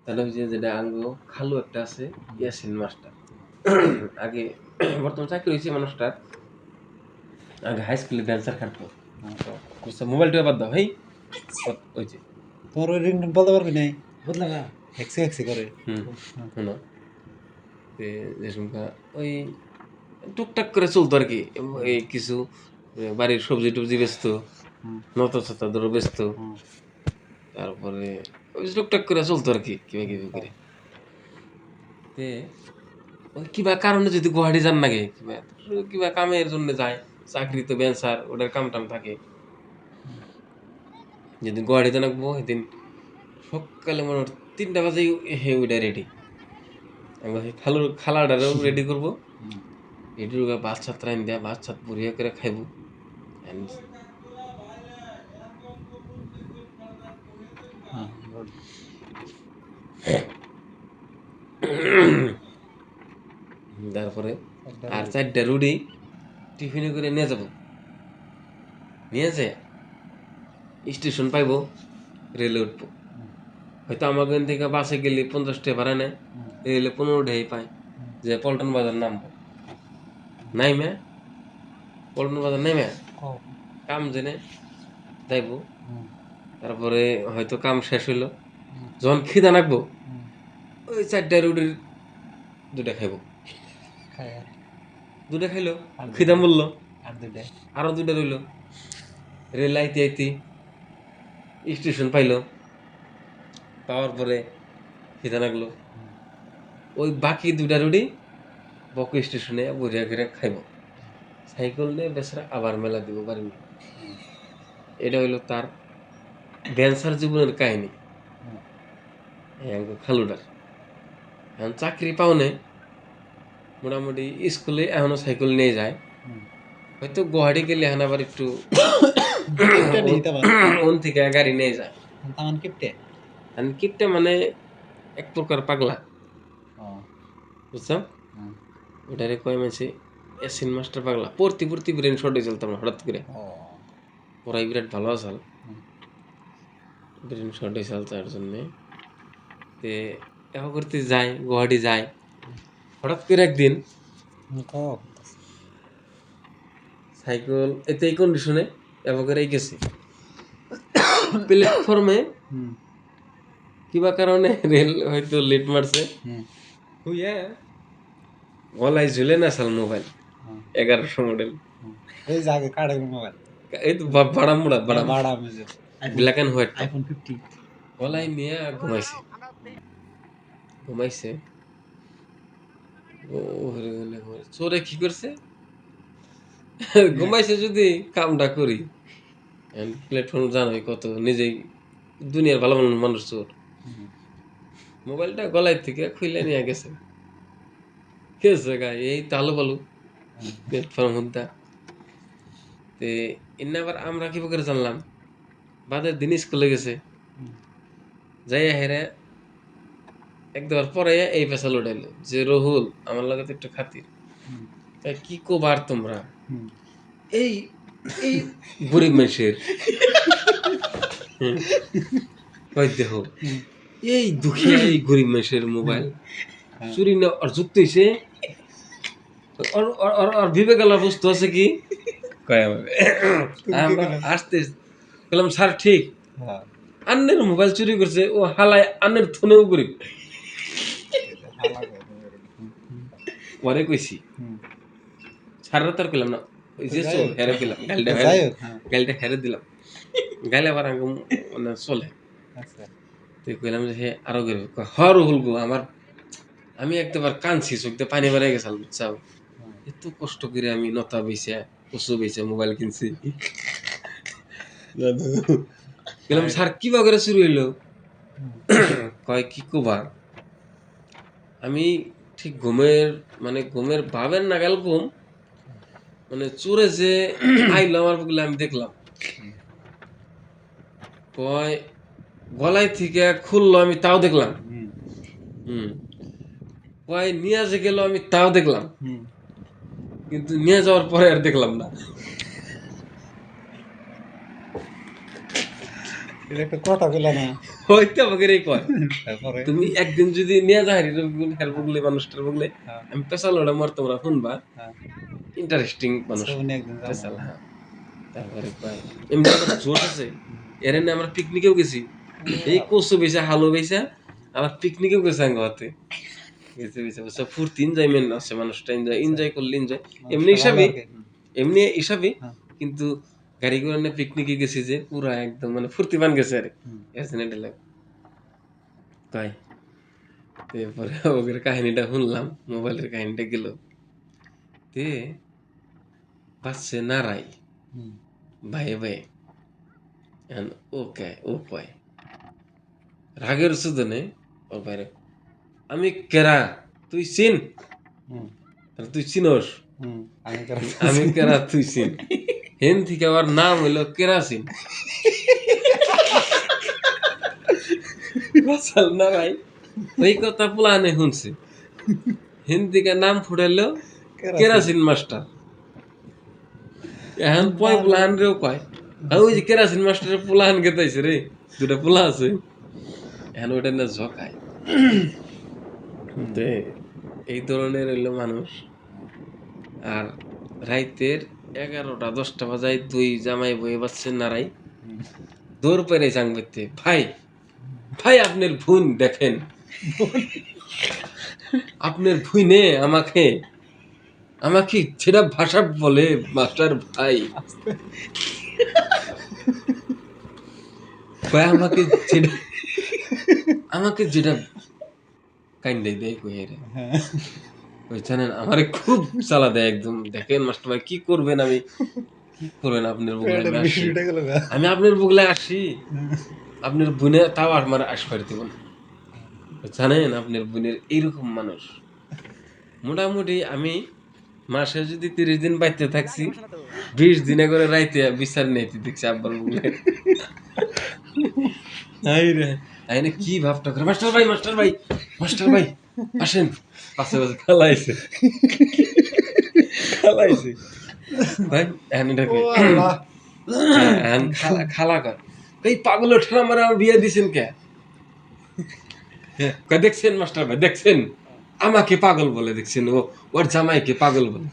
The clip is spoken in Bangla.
তাহলে ওই যে যেটা আঙ্গো খালু একটা আছে ইয়াসিন মাস্টার আগে বর্তমান চাকরি হয়েছে মানুষটার আগে হাই স্কুলে ড্যান্সার খাটতো মোবাইলটা বাদ দাও হেই ওই যে তোর ওই রিংটোন বলতে পারবি নাই বুঝলাম না হেক্সি হেক্সি করে শোনো যেসমকা ওই টুকটাক করে চলতো আর কি এই কিছু বাড়ির সবজি টবজি বেচতো নতা ছতা ধরো বেচতো তারপরে ওই টুকটাক করে চলতো আর কি কিবা কিবি করে তে ওই কিবা কারণে যদি গুয়াহাটি যান নাগে কিবা কামের জন্য যায় চাকরি তো বেঞ্চার ওটার কাম টাম থাকে যেদিন গুয়াহাটিতে নাকবো সেদিন সকালে মনে হয় 3টা বাজেই হে ওইটা রেডি আমরা সেই খালাটারও রেডি করবো রেডি করে ভাত ছাত রাইন দেয়া ভাত ছাত বড়িয়া করে খাইব তারপরে আর 4টা রুটি টিফিনে করে নিয়ে যাব নিয়ে যে স্টেশন পাইব রেলে উঠবো হয়তো আমার ওখান থেকে বাসে গেলে 50 টাকা ভাড়া নেয় রেলে 15 টাকাই পায় যে পল্টন বাজার নামবো নাইমে পল্টন বাজার নাইমে কাম জেনে যাইব তারপরে হয়তো কাম শেষ হইলো যখন খিদা নাকবো ওই 4টা রুটির 2টা খাইব 2টা খাইলো খিদা মূল্য আরো 2টা রইল রেল আইতে আইতে স্টেশন পাইলো পাওয়ার পরে খিদা লাগলো ওই বাকি 2টা রুটি বক স্টেশনে বরিয়া করে খাইব সাইকেল নিয়ে বেচারা আবার মেলা দিব বাড়ি এটা হইলো তার ড্যান্সার জীবনের কাহিনী খালুটার এখন চাকরি পাওনে মোটামুটি স্কুলে এখনো সাইকেল নিয়ে যায় হয়তো গুয়াহাটি গেলে এখন আবার একটু ওন থেকে গাড়ি নিয়ে যায় কিপটে মানে এক প্রকার পাগলা বুঝছো ওটারে কয় মাসে এসিন মাস্টার পাগলা পড়তি ব্রেন শর্ট হয়ে চলতাম হঠাৎ করে পড়াই বিরাট ভালো আসাল ব্রেন শর্ট হয়ে চাল তার জন্যে তে দেখা করতে যায় গুয়াহাটি যায় হঠাৎ করে একদিন সাইকেল এতে এই কন্ডিশনে এবারে গেছে প্ল্যাটফর্মে কিবা কারণে রেল হয়তো লেট মারছে হুইয়া গলায় ঝুলে না সাল মোবাইল 1100 মডেল এই জায়গা কাড়ে মোবাইল এই তো বাড়া মুড়া ব্ল্যাক এন্ড হোয়াইট আইফোন 50 গলায় নিয়ে ঘুমাইছে চোরে কি করছে ঘুমাইছে যদি কামটা করি প্ল্যাটফর্ম জানোই কত নিজেই দুনিয়ার ভালো মানুষ চোর মোবাইলটা গলায় থেকে খুলে নিয়ে গেছে এই তালু বালু প্ল্যাটফর্ম হুদ্দা তে এনে আবার আমরা কি করে জানলাম বাদের দিন স্কুলে গেছে যাইয়া হেরে একবার পরে এই পেশাল উঠাইলো যে রহুল আমার লাগে তো একটু খাতির তাই কি কোবার তোমরা এই এই গরিব মানুষের দেখো এই দুঃখী এই গরিব মানুষের মোবাইল চুরি না আর যুক্ত হয়েছে আর বিবেকালা বস্তু আছে কি আসতে বললাম স্যার ঠিক আন্নের মোবাইল চুরি করছে ও হালায় আন্নের থনেও গরিব পরে কইছি সারা তার পেলাম না ওই যে হেরে পেলাম গালটা হেরে দিলাম গাইলে আবার মানে চলে তুই কইলাম যে হে আরো গরিব হর হল গো আমার আমি একবার কাঁদছি চোখতে পানি বেড়ে গেছাল বুঝছাও এত কষ্ট করে আমি নতা বেছে কচু বেছে মোবাইল কিনছি বললাম স্যার কিবা করে শুরু হইলো কয় কি কবার আমি ঠিক ঘুমের ভাবের নাগাল ঘুম মানে চোরে যে আইলো আমার বলে আমি দেখলাম কয় গলায় থেকে খুললো আমি তাও দেখলাম কয় নিয়ে যে গেল আমি তাও দেখলাম কিন্তু নিয়ে যাওয়ার পরে আর দেখলাম না এটা একটা কথা কইলা না হইতে আমাকে রে কয় তারপরে তুমি একদিন যদি নিয়ে যাই হেল্প বললে মানুষটার বললে হ্যাঁ আমি পেশাল ওটা মর তোমরা শুনবা হ্যাঁ ইন্টারেস্টিং মানুষ সবনে একদিন যাবো পেশাল হ্যাঁ তারপরে কয় এমনি আমার জোশ আছে এর এনে আমরা পিকনিকেও গেছি এই কচু বেচা হালু বেচা আবার পিকনিকেও গেছে আঙ্গাতে গেছে গেছে বুঝছো ফুর্তি এনজয়মেন্ট আছে মানুষটা এনজয় করলে এনজয় এমনি হিসাবে এমনি হিসাবে কিন্তু গাড়ি করে নিয়ে পিকনিকে গেছি যে পুরা একদম মানে ফুর্তি পান গেছে আরে অ্যাক্সিডেন্ট লাগে তাই তারপরে ওদের কাহিনীটা শুনলাম মোবাইলের কাহিনীটা গেল তে বাচ্চে নারাই ভাইয়ে ভাইয়ে এখন ও কয় রাগের সুদনে ও বাইরে আমি কেরা তুই চিন তুই চিনস আমি কেরা তুই চিন হেন থেকে আবার নাম হইলো কেরাসিন বাসাল নারাই ওই কথা পুলানে শুনছে হেন থেকে নাম ফুটাইলো কেরাসিন মাস্টার এখন পয় পুলাহান রেও কয় ওই যে কেরাসিন মাস্টারের পুলাহান গেতাইছে রে দুটা পোলা আছে এখন ওইটা না ঝকায় এই ধরনের হইলো মানুষ আর রাইতের 11টা 10টা বাজায় দুই জামাই বয়ে বাচ্চা নারাই দৌড় পেরে চাংবেতে ভাই ভাই আপনার ভুন দেখেন আপনার ভুইনে আমাকে আমাকে যেটা ভাষা বলে মাস্টার ভাই ভাই আমাকে যেটা কাইন্দাই দেয় কই রে ওই জানেন আমারে খুব চালা দেয় একদম দেখেন মাস্টার ভাই কি করবেন আমি কি করবেন আপনার বুগলে আমি আপনার বুগলে আসি আপনার বোনে তাও আমার আসবার দিব না জানেন আপনার বোনের এইরকম মানুষ মোটামুটি আমি মাসে যদি 30 দিন বাইতে থাকছি 20 দিনে করে রাইতে বিচার নেইতে দেখছি আব্বার বুগলে আইনে কি ভাবটা করে মাস্টার ভাই আসেন পাশে পাশে খালাইছে ভাই এখন এটা খালা কর এই পাগল ঠাড়া মারা বিয়ে দিছেন কে দেখছেন মাস্টার ভাই দেখছেন আমাকে পাগল বলে দেখছেন ওর জামাইকে পাগল বলে